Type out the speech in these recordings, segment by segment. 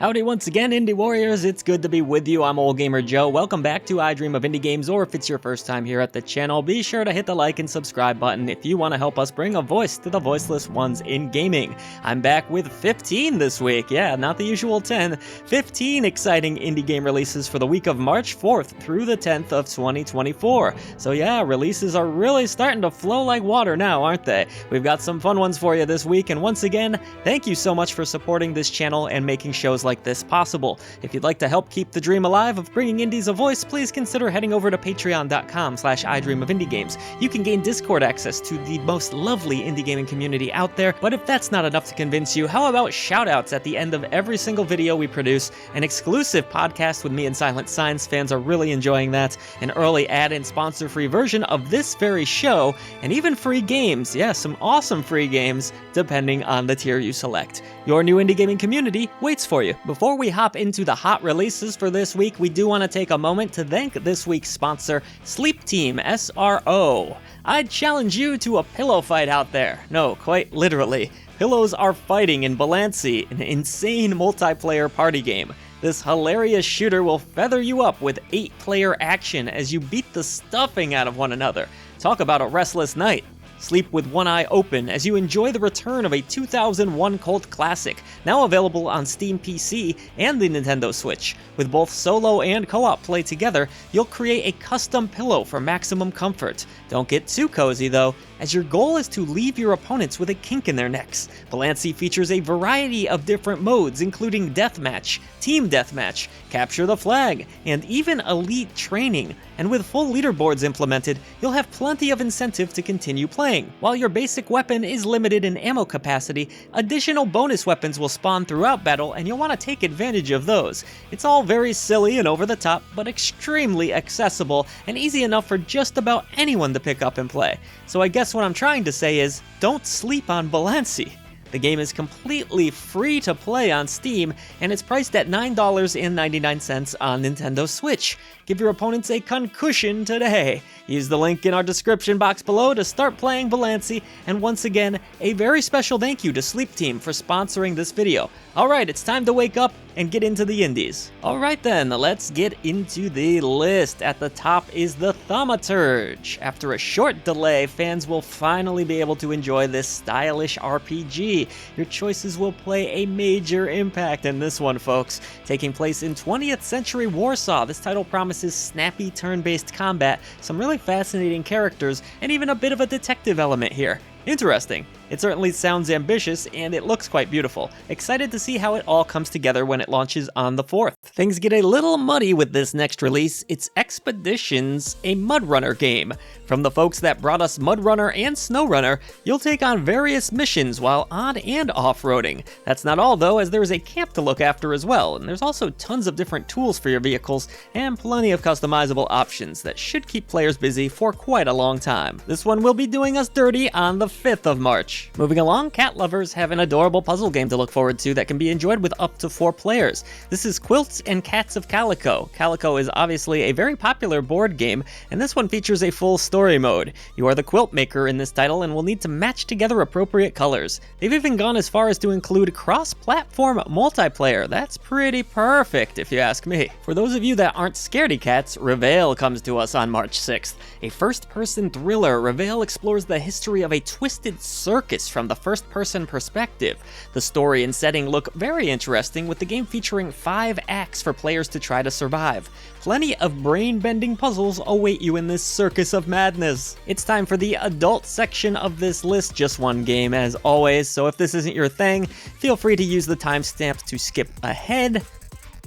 Howdy once again, Indie Warriors. It's good to be with you. I'm Old Gamer Joe. Welcome back to I Dream of Indie Games, or if it's your first time here at the channel, be sure to hit the like and subscribe button if you want to help us bring a voice to the voiceless ones in gaming. I'm back with 15 this week. Yeah, not the usual 10. 15 exciting indie game releases for the week of March 4th through the 10th of 2024. So yeah, releases are really starting to flow like water now, aren't they? We've got some fun ones for you this week, and once again, thank you so much for supporting this channel and making shows like this possible. If you'd like to help keep the dream alive of bringing indies a voice, please consider heading over to patreon.com/idreamofindiegames. You can gain Discord access to the most lovely indie gaming community out there, but if that's not enough to convince you, how about shoutouts at the end of every single video we produce, an exclusive podcast with me and Silent Signs, fans are really enjoying that, an early ad and sponsor-free version of this very show, and even free games, yeah, some awesome free games, depending on the tier you select. Your new indie gaming community waits for you. Before we hop into the hot releases for this week, we do want to take a moment to thank this week's sponsor, Sleep Team SRO. I'd challenge you to a pillow fight out there. No, quite literally. Pillows are fighting in Bulanci, an insane multiplayer party game. This hilarious shooter will feather you up with 8-player action as you beat the stuffing out of one another. Talk about a restless night. Sleep with one eye open as you enjoy the return of a 2001 cult classic, now available on Steam PC and the Nintendo Switch. With both solo and co-op play together, you'll create a custom pillow for maximum comfort. Don't get too cozy though, as your goal is to leave your opponents with a kink in their necks. Bulanci features a variety of different modes, including Deathmatch, Team Deathmatch, Capture the Flag, and even Elite Training. And with full leaderboards implemented, you'll have plenty of incentive to continue playing. While your basic weapon is limited in ammo capacity, additional bonus weapons will spawn throughout battle, and you'll want to take advantage of those. It's all very silly and over the top, but extremely accessible and easy enough for just about anyone to pick up and play. So I guess what I'm trying to say is, don't sleep on Bulanci. The game is completely free to play on Steam, and it's priced at $9.99 on Nintendo Switch. Give your opponents a concussion today. Use the link in our description box below to start playing Bulanci, and once again, a very special thank you to Sleep Team for sponsoring this video. Alright, it's time to wake up and get into the indies. Alright then, let's get into the list. At the top is the Thaumaturge. After a short delay, fans will finally be able to enjoy this stylish RPG. Your choices will play a major impact in this one, folks. Taking place in 20th century Warsaw, this title promises snappy turn-based combat, some really fascinating characters, and even a bit of a detective element here. Interesting. It certainly sounds ambitious, and it looks quite beautiful. Excited to see how it all comes together when it launches on the 4th. Things get a little muddy with this next release. It's Expeditions, a MudRunner game. From the folks that brought us MudRunner and SnowRunner, you'll take on various missions while on and off-roading. That's not all though, as there is a camp to look after as well, and there's also tons of different tools for your vehicles, and plenty of customizable options that should keep players busy for quite a long time. This one will be doing us dirty on the 5th of March. Moving along, cat lovers have an adorable puzzle game to look forward to that can be enjoyed with up to 4 players. This is Quilts and Cats of Calico. Calico is obviously a very popular board game, and this one features a full story mode. You are the quilt maker in this title and will need to match together appropriate colors. They've even gone as far as to include cross-platform multiplayer. That's pretty perfect if you ask me. For those of you that aren't scaredy cats, Reveil comes to us on March 6th. A first-person thriller, Reveil explores the history of a twisted circus from the first-person perspective. The story and setting look very interesting, with the game featuring 5 acts for players to try to survive. Plenty of brain-bending puzzles await you in this circus of madness. It's time for the adult section of this list, just one game as always, so if this isn't your thing, feel free to use the timestamps to skip ahead.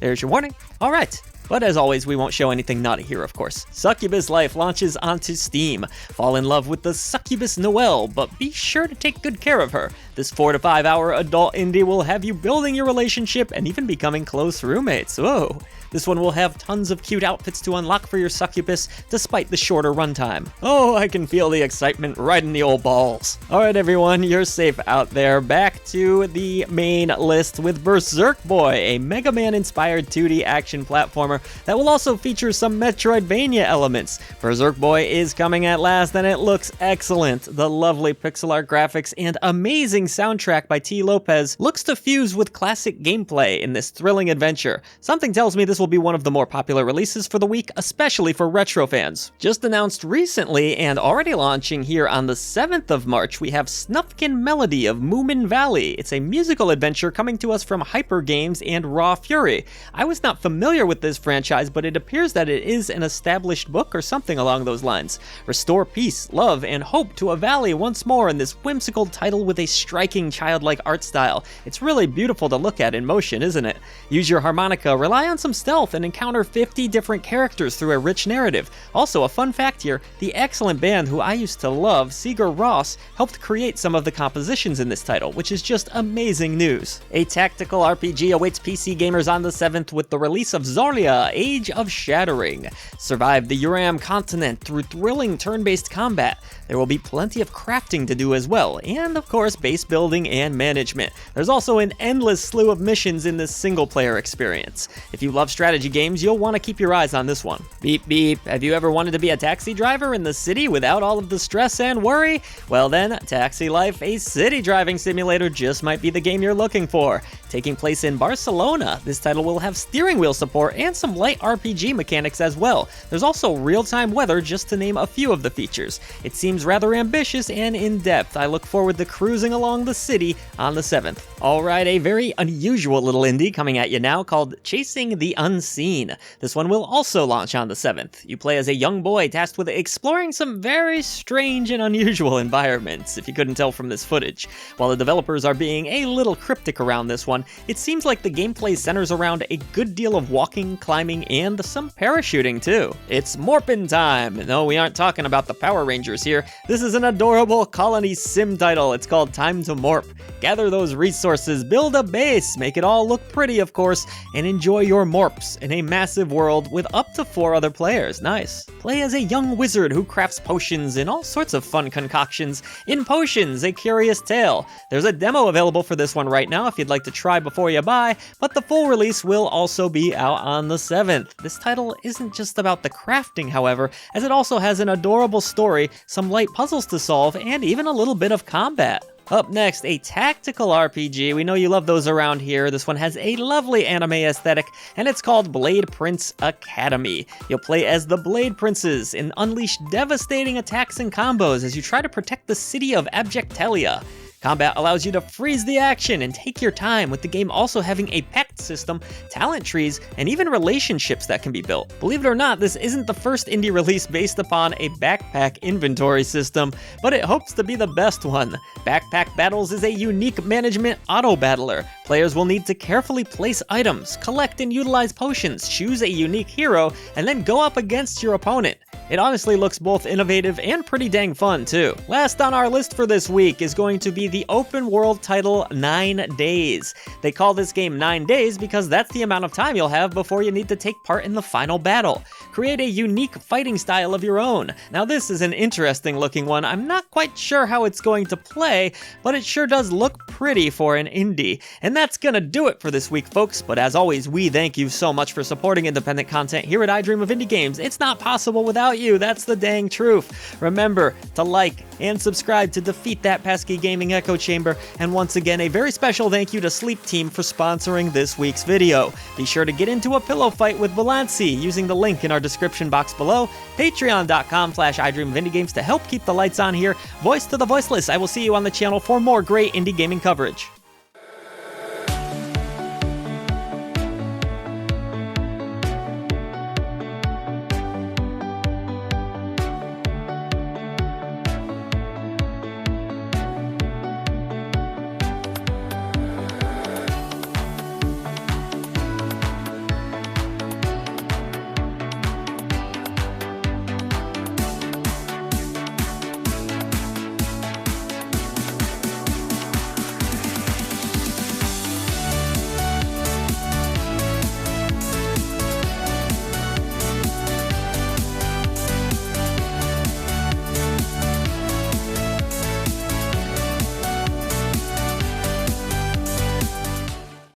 There's your warning. Alright. But as always, we won't show anything naughty here, of course. Succubus Life launches onto Steam. Fall in love with the Succubus Noelle, but be sure to take good care of her. This 4 to 5 hour adult indie will have you building your relationship and even becoming close roommates. Whoa. This one will have tons of cute outfits to unlock for your succubus, despite the shorter runtime. Oh, I can feel the excitement right in the old balls. Alright everyone, you're safe out there. Back to the main list with Berserk Boy, a Mega Man-inspired 2D action platformer that will also feature some Metroidvania elements. Berserk Boy is coming at last, and it looks excellent. The lovely pixel art graphics and amazing soothing soundtrack by T. Lopez looks to fuse with classic gameplay in this thrilling adventure. Something tells me this will be one of the more popular releases for the week, especially for retro fans. Just announced recently and already launching here on the 7th of March, we have Snufkin Melody of Moominvalley. It's a musical adventure coming to us from Hyper Games and Raw Fury. I was not familiar with this franchise, but it appears that it is an established book or something along those lines. Restore peace, love, and hope to a valley once more in this whimsical title with a striking childlike art style. It's really beautiful to look at in motion, isn't it? Use your harmonica, rely on some stealth, and encounter 50 different characters through a rich narrative. Also, a fun fact here, the excellent band who I used to love, Sigur Rós, helped create some of the compositions in this title, which is just amazing news. A tactical RPG awaits PC gamers on the 7th with the release of Zoria, Age of Shattering. Survive the Uram continent through thrilling turn-based combat. There will be plenty of crafting to do as well, and of course base building and management. There's also an endless slew of missions in this single-player experience. If you love strategy games, you'll want to keep your eyes on this one. Beep beep, have you ever wanted to be a taxi driver in the city without all of the stress and worry? Well then, Taxi Life, a city driving simulator, just might be the game you're looking for. Taking place in Barcelona, this title will have steering wheel support and some light RPG mechanics as well. There's also real-time weather, just to name a few of the features. It seems rather ambitious and in-depth. I look forward to cruising along the city on the 7th. Alright, a very unusual little indie coming at you now called Chasing the Unseen. This one will also launch on the 7th. You play as a young boy tasked with exploring some very strange and unusual environments, if you couldn't tell from this footage. While the developers are being a little cryptic around this one, it seems like the gameplay centers around a good deal of walking, climbing, and some parachuting too. It's Morpin' time! No, we aren't talking about the Power Rangers here. This is an adorable colony sim title. It's called Time to Morp. Gather those resources, build a base, make it all look pretty of course, and enjoy your morps in a massive world with up to 4 other players. Nice. Play as a young wizard who crafts potions and all sorts of fun concoctions. In Potions, a Curious Tale. There's a demo available for this one right now if you'd like to try before you buy, but the full release will also be out on the 7th. This title isn't just about the crafting, however, as it also has an adorable story, some light puzzles to solve, and even a little bit of combat. Up next, a tactical RPG. We know you love those around here. This one has a lovely anime aesthetic, and it's called Blade Prince Academy. You'll play as the Blade Princes and unleash devastating attacks and combos as you try to protect the city of Abjectelia. Combat allows you to freeze the action and take your time, with the game also having a pact system, talent trees, and even relationships that can be built. Believe it or not, this isn't the first indie release based upon a backpack inventory system, but it hopes to be the best one. Backpack Battles is a unique management auto-battler. Players will need to carefully place items, collect and utilize potions, choose a unique hero, and then go up against your opponent. It honestly looks both innovative and pretty dang fun too. Last on our list for this week is going to be the open world title 9 Days. They call this game 9 Days because that's the amount of time you'll have before you need to take part in the final battle. Create a unique fighting style of your own. Now this is an interesting looking one. I'm not quite sure how it's going to play, but it sure does look pretty for an indie. And that's gonna do it for this week, folks. But as always, we thank you so much for supporting independent content here at I Dream of Indie Games. It's not possible without you, that's the dang truth. Remember to like and subscribe to defeat that pesky gaming echo chamber. And once again, a very special thank you to Sleep Team for sponsoring this week's video. Be sure to get into a pillow fight with Bulanci using the link in our description box below. Patreon.com/idreamofindiegames to help keep the lights on here. Voice to the voiceless. I will see you on the channel for more great indie gaming coverage.